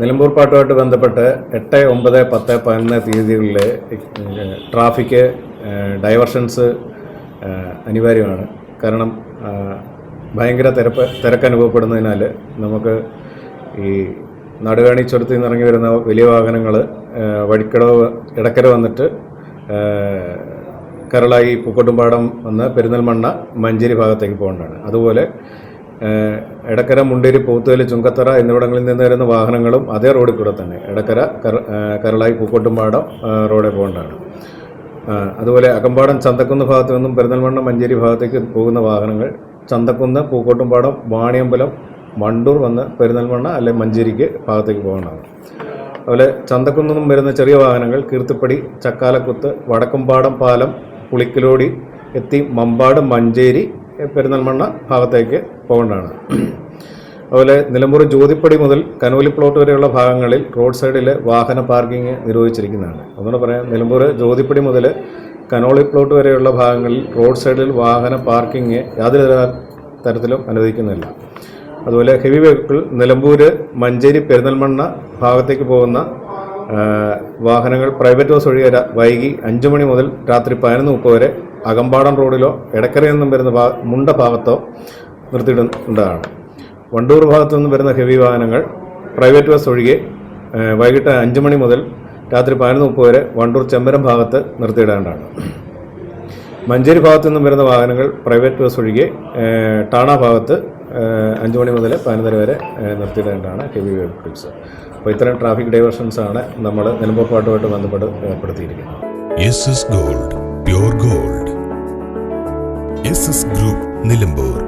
നിലമ്പൂർ പാട്ടുമായിട്ട് ബന്ധപ്പെട്ട് 8, 9, 10, 11 തീയതികളിലെ ട്രാഫിക് ഡൈവർഷൻസ് അനിവാര്യമാണ്. കാരണം ഭയങ്കര തിരക്ക് അനുഭവപ്പെടുന്നതിനാൽ നമുക്ക് ഈ നടുവേണി ചുരത്തിൽ നിന്ന് ഇറങ്ങി വരുന്ന വലിയ വാഹനങ്ങൾ വഴിക്കടവ് ഇടക്കര വന്നിട്ട് കരളായി പൂക്കോട്ടുംപാടം വന്ന് പെരിന്തൽമണ്ണ മഞ്ചേരി ഭാഗത്തേക്ക് പോകേണ്ടതാണ്. അതുപോലെ എടക്കര, മുണ്ടേരി, പോത്തുകൽ, ചുങ്കത്തറ എന്നിവിടങ്ങളിൽ നിന്ന് വരുന്ന വാഹനങ്ങളും അതേ റോഡിൽ കൂടെ തന്നെ എടക്കര, കരളായി, പൂക്കോട്ടുംപാടം റോഡിൽ പോകേണ്ടതാണ്. അതുപോലെ അകമ്പാടം, ചന്തക്കുന്ന് ഭാഗത്തു നിന്നും പെരിന്തൽമണ്ണ മഞ്ചേരി ഭാഗത്തേക്ക് പോകുന്ന വാഹനങ്ങൾ ചന്തക്കുന്ന്, പൂക്കോട്ടുംപാടം, വാണിയമ്പലം, വണ്ടൂർ വന്ന് പെരിന്തൽമണ്ണ അല്ലെങ്കിൽ മഞ്ചേരിക്ക് ഭാഗത്തേക്ക് പോകേണ്ടതാണ്. അതുപോലെ ചന്തക്കുന്ന് നിന്നും വരുന്ന ചെറിയ വാഹനങ്ങൾ കീർത്തിപ്പടി, ചക്കാലക്കുത്ത്, വടക്കുംപാടം പാലം, പുളിക്കലോടി എത്തി മമ്പാട്, മഞ്ചേരി, പെരിന്തൽമണ്ണ ഭാഗത്തേക്ക് പോകേണ്ടതാണ്. അതുപോലെ നിലമ്പൂർ ജ്യോതിപ്പടി മുതൽ കനോലി പ്ലോട്ട് വരെയുള്ള ഭാഗങ്ങളിൽ റോഡ് സൈഡിൽ വാഹന പാർക്കിംഗ് നിരോധിച്ചിരിക്കുന്നതാണ്. അതുകൊണ്ട് പറയാം, നിലമ്പൂർ ജ്യോതിപ്പടി മുതൽ കനോലി പ്ലോട്ട് വരെയുള്ള ഭാഗങ്ങളിൽ റോഡ് സൈഡിൽ വാഹന പാർക്കിംഗ് യാതൊരു തരത്തിലും അനുവദിക്കുന്നില്ല. അതുപോലെ ഹെവി വെഹിക്കിൾ നിലമ്പൂർ, മഞ്ചേരി, പെരിന്തൽമണ്ണ ഭാഗത്തേക്ക് പോകുന്ന വാഹനങ്ങൾ പ്രൈവറ്റ് ബസ് ഒഴികെ വൈകി 5 മണി മുതൽ രാത്രി 11:30 വരെ അകമ്പാടം റോഡിലോ എടക്കരയിൽ നിന്നും വരുന്ന മുണ്ട ഭാഗത്തോ നിർത്തിയിടേണ്ടതാണ്. വണ്ടൂർ ഭാഗത്തു നിന്നും വരുന്ന ഹെവി വാഹനങ്ങൾ പ്രൈവറ്റ് ബസ് ഒഴികെ വൈകിട്ട് 5 മണി മുതൽ രാത്രി 11:30 വരെ വണ്ടൂർ ചെമ്പരം ഭാഗത്ത് നിർത്തിയിടേണ്ടതാണ്. മഞ്ചേരി ഭാഗത്തു നിന്നും വരുന്ന വാഹനങ്ങൾ പ്രൈവറ്റ് ബസ് ഒഴികെ ടാണ ഭാഗത്ത് 5 മണി മുതൽ 11:30 വരെ നിർത്തിയിടേണ്ടതാണ് ഹെവി വെഹിക്കിൾസ്. അപ്പോൾ ഇത്തരം ട്രാഫിക് ഡൈവേർഷൻസാണ് നമ്മൾ നിലമ്പൂർ പാട്ടുമായിട്ട് ബന്ധപ്പെട്ട് ഏർപ്പെടുത്തിയിരിക്കുന്നത്. SS Gold, Pure Gold. SS Group, Nilambur.